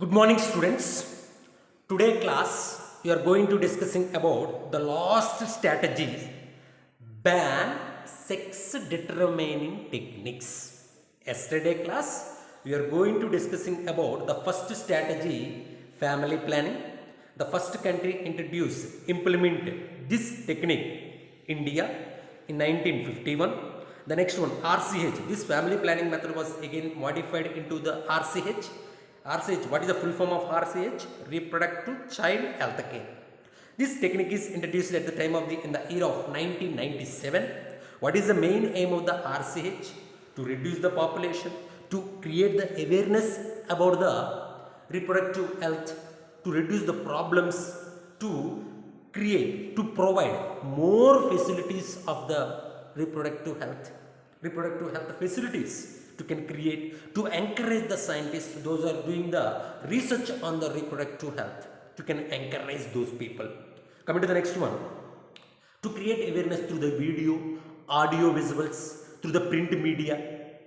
Good morning, students. Today class we are going to discussing about the last strategies, ban sex determining techniques. Yesterday class we are going to discussing about the first strategy, family planning. The first country introduced implement this technique, India, in 1951. The next one, RCH. This family planning method was again modified into the RCH. RCH, what is the full form of RCH? Reproductive Child Health Care. This technique is introduced at the time of in the year of 1997. What is the main aim of the RCH? To reduce the population, to create the awareness about the reproductive health, to reduce the problems, to create, to provide more facilities of the reproductive health facilities to can create, to encourage the scientists, those who are doing the research on the reproductive health, to can encourage those people. Coming to the next one, to create awareness through the video, audio visuals, through the print media,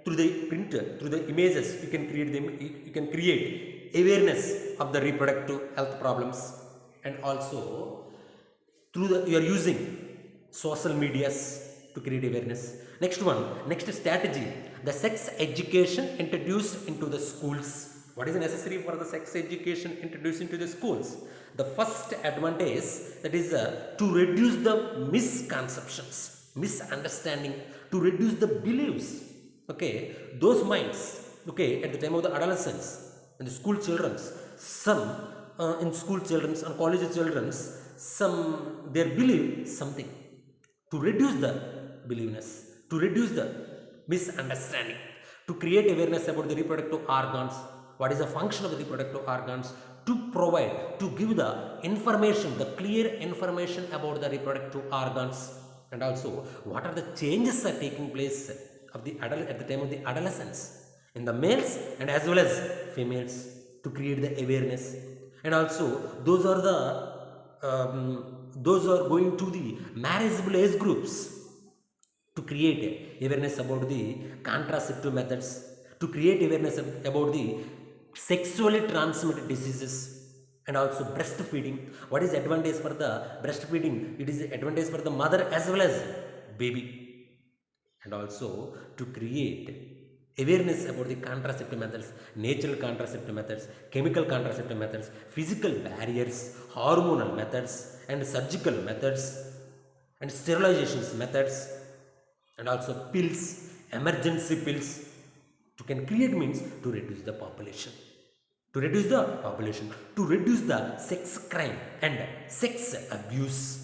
through the printer, through the images, you can create them, you can create awareness of the reproductive health problems. And also through the you are using social medias to create awareness. Next one, next strategy, the sex education introduced into the schools. What is necessary for the sex education introduced into the schools? The first advantage, that is to reduce the misconceptions, misunderstanding, to reduce the beliefs. Okay, those minds. Okay, at the time of the adolescence and the school children's, some in school children's and college children's, some they believe something, to reduce the beliefness, to reduce the misunderstanding, to create awareness about the reproductive organs, what is the function of the reproductive organs, to provide, to give the information, the clear information about the reproductive organs, and also what are the changes are taking place of the at the time of the adolescence in the males and as well as females, to create the awareness. And also those are the those are going to the marriageable age groups, to create awareness about the contraceptive methods, to create awareness about the sexually transmitted diseases, and also breastfeeding. What is advantage for the breastfeeding? It is advantage for the mother as well as baby. And also to create awareness about the contraceptive methods, natural contraceptive methods, chemical contraceptive methods, physical barriers, hormonal methods, and surgical methods, and sterilizations methods, and also pills, emergency pills, to can create means to reduce the population, to reduce the population, to reduce the sex crime and sex abuse.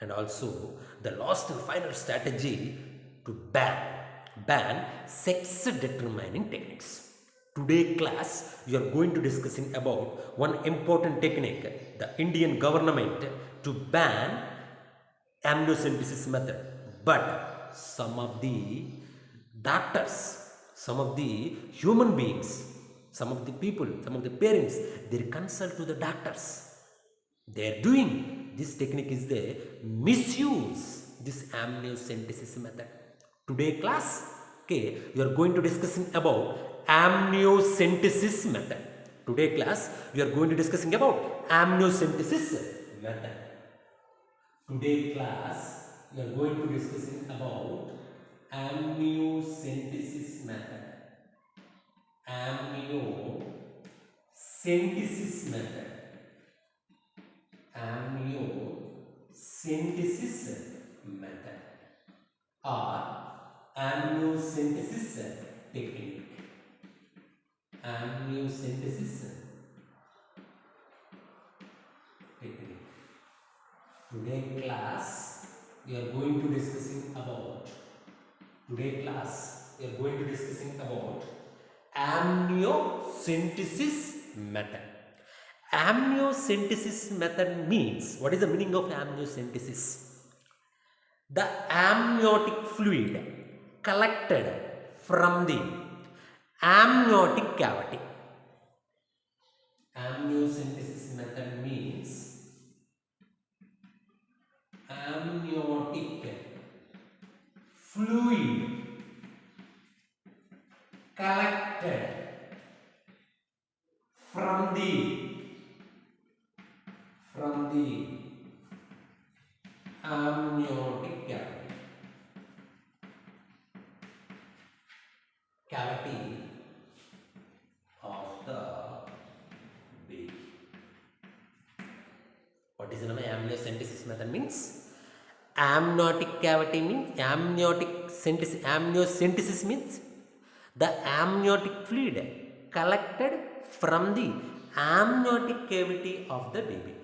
And also the last and final strategy, to ban sex determining techniques. Today class we are going to discussing about one important technique, the Indian government to ban amniocentesis method. But some of the doctors, some of the human beings, some of the people, some of the parents, they consult to the doctors. They are doing this technique is the misuse this amniocentesis method. Today class, okay, we are going to discussing about amniocentesis method. Today class we are going to discussing about amniocentesis method. Today class we are going to discussing about amniocentesis method. Amniocentesis method. Amniocentesis method or amniocentesis technique. Amniocentesis technique. Today class we are going to discussing about amniocentesis method. Amniocentesis method means, what is the meaning of amniocentesis? The amniotic fluid collected from the amniotic cavity. Amniocentesis method means amniotic fluid collected cavity of the baby. What is the name? Amniocentesis method means amniotic cavity means amniocentesis means the amniotic fluid collected from the amniotic cavity of the baby.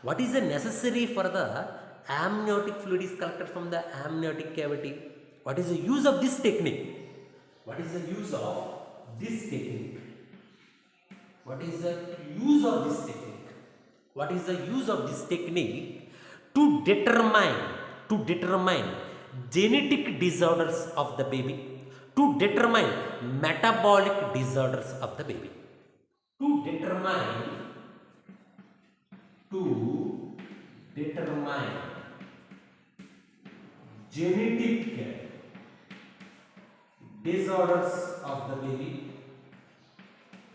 What is the necessary for the amniotic fluid is collected from the amniotic cavity? What is the use of this technique? What is the use of this technique? What is the use of this technique? What is the use of this technique to determine genetic disorders of the baby, to determine metabolic disorders of the baby, to determine genetic disorders of the baby,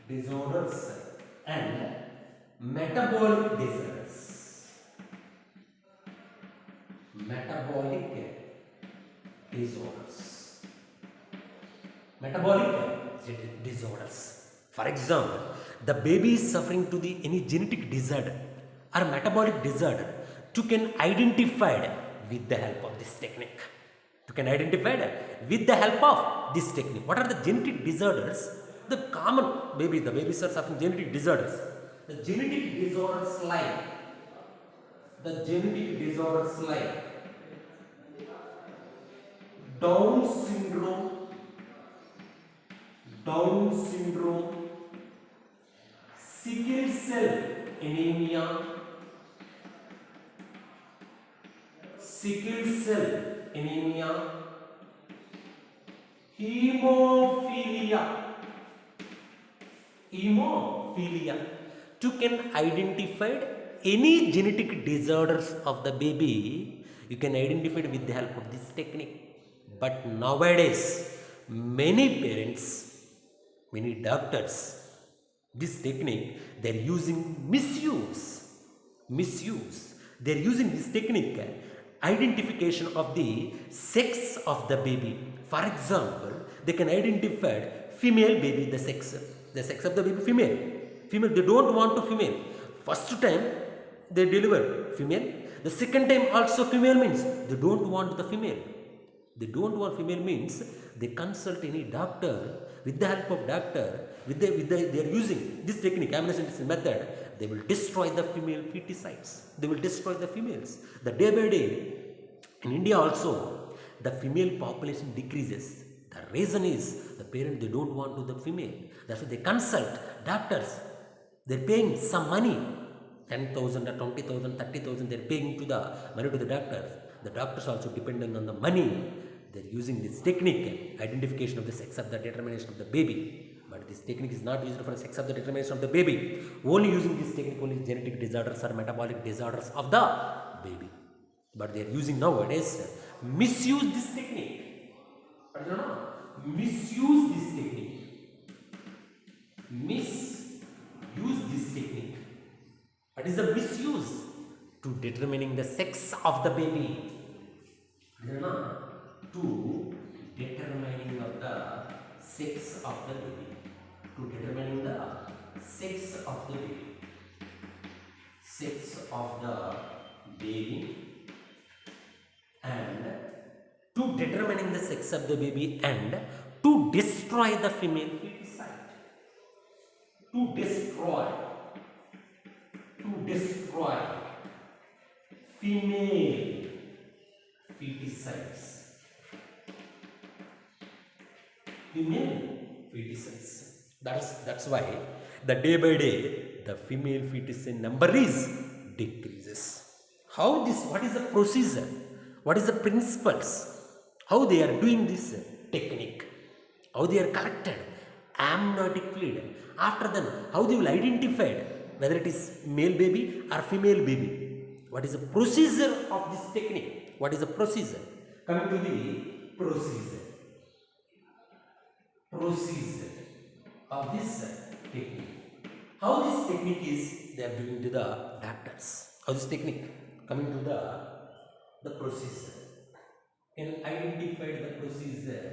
disorders and metabolic disorders, metabolic disorders. For example, the baby is suffering to the any genetic disorder or metabolic disorder, you can identify with the help of this technique. You can identify with the help of this technique. What are the genetic disorders? The common the babies are suffering genetic disorders. The genetic disorders like Down syndrome, sickle cell anemia, hemophilia. You can identify any genetic disorders of the baby. You can identify it with the help of this technique. But nowadays, many parents, many doctors, this technique they are using misuse. They are using this technique identification of the sex of the baby. For example, they can identify female baby, the sex of the baby female. They don't want to female. First time they deliver female. The second time also female means they don't want the female. They don't want female means they consult any doctor. With the help of doctor, they are using this technique, amniocentesis method. They will destroy the female feticide. They will destroy the females. The day by day, in India also, the female population decreases. The reason is the parent they don't want to the female. That's why they consult doctors. They're paying some money, 10,000 or 20,000, 30,000. They're paying to the money to the doctors. The doctors also dependent on the money. They're using this technique, identification of the sex of the determination of the baby. But this technique is not used for sex of the determination of the baby. Only using this technique only genetic disorders or metabolic disorders of the baby. But they are using nowadays misuse this technique. Misuse this technique. What is the misuse? To determining the sex of the baby. To determining of the sex of the baby. And to determining the sex of the baby and to destroy the female feticide. To destroy female feticides. That's why the day by day the female feticide number is decreases. What is the procedure? What is the principles? How they are doing this technique? How they are collected amniotic fluid? After then, how they will identify whether it is male baby or female baby? What is the procedure of this technique? What is the procedure? Coming to the procedure of this technique. How this technique is they are doing to the doctors? How this technique? Coming to the procedure. Can identify the procedure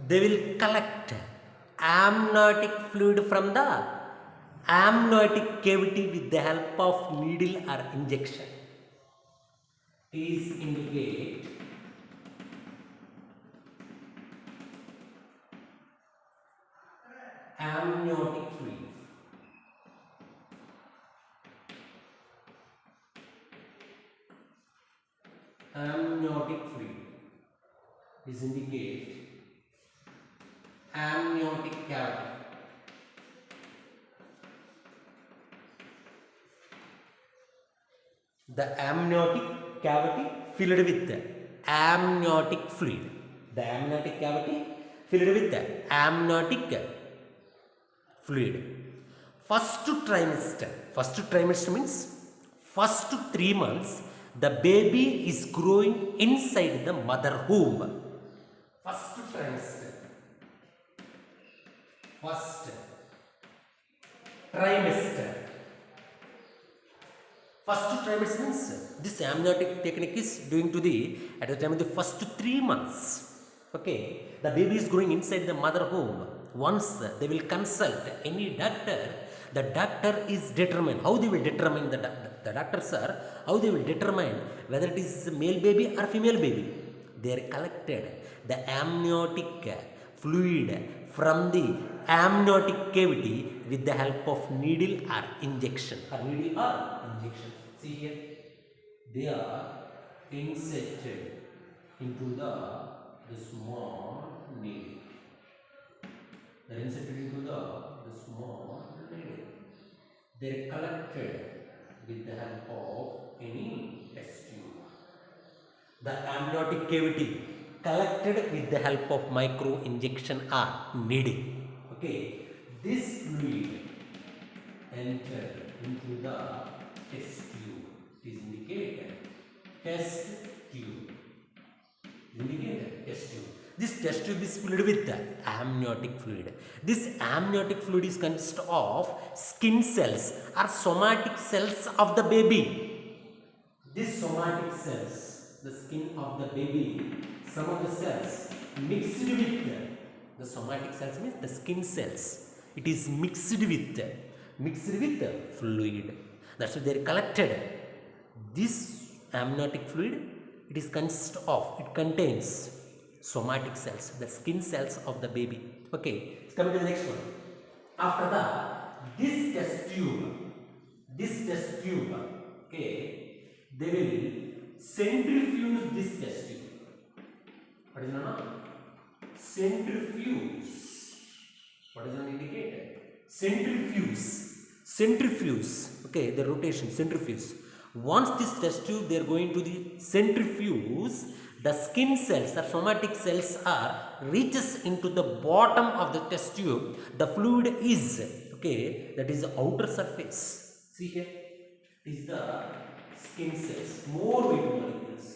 they will collect amniotic fluid from the amniotic cavity with the help of needle or injection. These indicate amniotic fluid. Amniotic fluid is indicate amniotic cavity. The amniotic cavity filled with the amniotic fluid. The amniotic cavity filled with the amniotic fluid. First trimester means first 3 months the baby is growing inside the mother womb. First trimester. First trimester. First trimester means this amniotic technique is doing to the at the time of the first 3 months. Okay, the baby is growing inside the mother womb. Once they will consult any doctor, the doctor is determined how they will determine the doctors are how they will determine whether it is male baby or female baby. They are collected the amniotic fluid from the amniotic cavity with the help of needle or injection. See here, they are inserted into the small needle. They are inserted into the small needle. They are collected with the help of any test tube. The amniotic cavity collected with the help of micro injection or needle. Okay, this fluid entered into the test tube. Is indicated test tube. This test tube is filled with the amniotic fluid. This amniotic fluid is consist of skin cells or somatic cells of the baby. These somatic cells, the skin of the baby, some of the cells mixed with the somatic cells means the skin cells. It is mixed with the fluid. That's why they are collected. This amniotic fluid, it contains somatic cells, the skin cells of the baby. Okay, let's come to the next one. After that, this test tube, okay, they will centrifuge this test tube. What is the name? Centrifuge. What is the indicator? Centrifuge. Okay, the rotation, centrifuge. Once this test tube, they are going to the centrifuge, the skin cells or somatic cells are reaches into the bottom of the test tube. The fluid is, okay, that is the outer surface. See here, it is the skin cells, more weight molecules.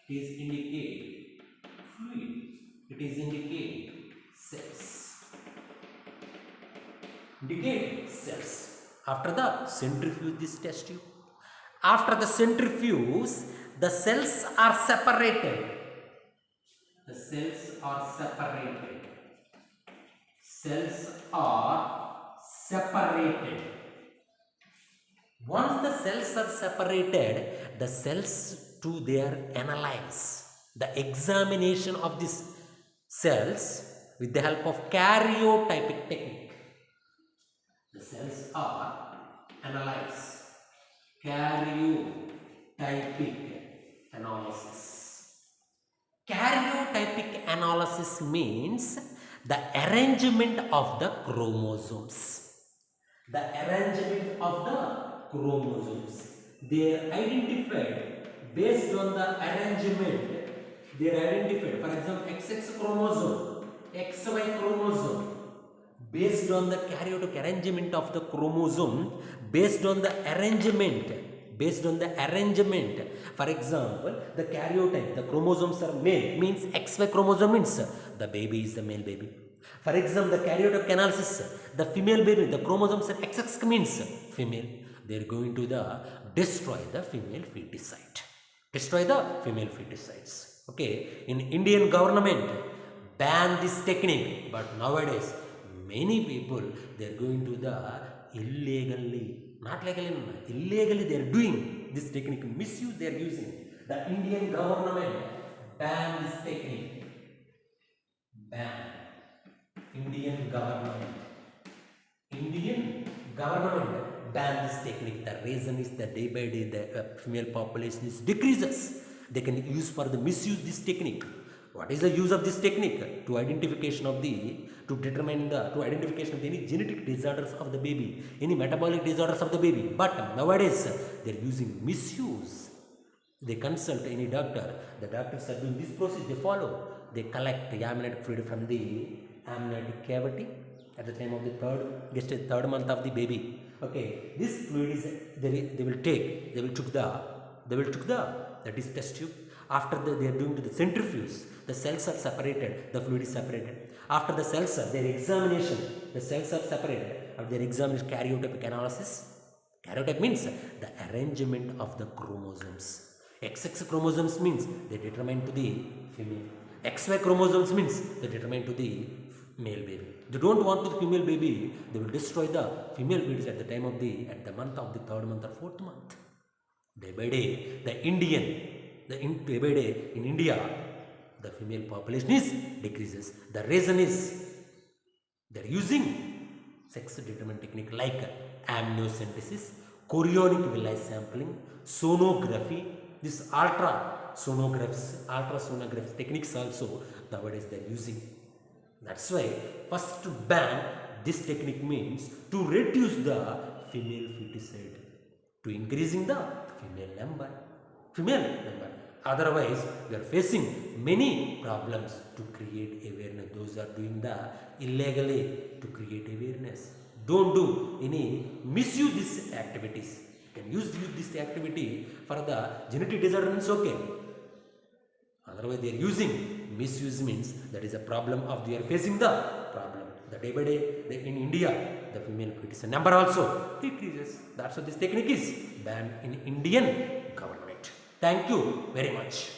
It is indicate fluid. It is indicate cells. Indicate cells. After the centrifuge this test tube. After the centrifuge, the cells are separated. Cells are separated. Once the cells are separated, the cells too, they are analyzed. The examination of these cells with the help of karyotypic technique. The cells are analyzed. Karyotypic analysis. Karyotypic analysis means the arrangement of the chromosomes. They are identified based on the arrangement. They are identified, for example, XX chromosome, XY chromosome, based on the karyotypic arrangement of the chromosome, based on the arrangement. For example, the karyotype, the chromosomes are male, means XY chromosome means the baby is the male baby. For example, the karyotypic analysis, the female baby, the chromosomes are XX means female. They are going to destroy the female feticide. Okay, in Indian government, ban this technique. But nowadays, many people they are going to the illegally, not legally, illegally they are doing this technique. Misuse they are using. The Indian government ban this technique. Ban. Indian government. Indian government ban this technique. The reason is that day by day the female population is decreases. They can use for the misuse this technique. What is the use of this technique? To identification of the, to determine the, to identification of any genetic disorders of the baby, any metabolic disorders of the baby. But nowadays they are using misuse. They consult any doctor. The doctors are doing this process. They follow. They collect the amniotic fluid from the amniotic cavity at the time of the third month of the baby. Okay, this fluid is they will took the that is test tube. After they are doing to the centrifuge, the cells are separated, the fluid is separated. After the cells are their examination, the cells are separated. After their examination, karyotypic analysis. Karyotype means the arrangement of the chromosomes. XX chromosomes means they determine to the female. XY chromosomes means they determine to the male baby. They don't want the female baby, they will destroy the female babies at the time of at the month of the third month or fourth month. Day by day, day by day in India, the female population is decreases. The reason is they are using sex determinant technique like amniocentesis, chorionic villi sampling, sonography, this ultrasonography techniques also nowadays they are using. That's why first to ban this technique means to reduce the female feticide, to increasing the female number. Otherwise, we are facing many problems to create awareness. Those are doing the illegally to create awareness. Don't do any misuse these activities. You can use this activity for the genetic disorder means okay. Otherwise, they are using misuse means that is a problem of they are facing the problem. The day by day in India, the female feticide number also decreases. That's why this technique is banned in Indian government. Thank you very much.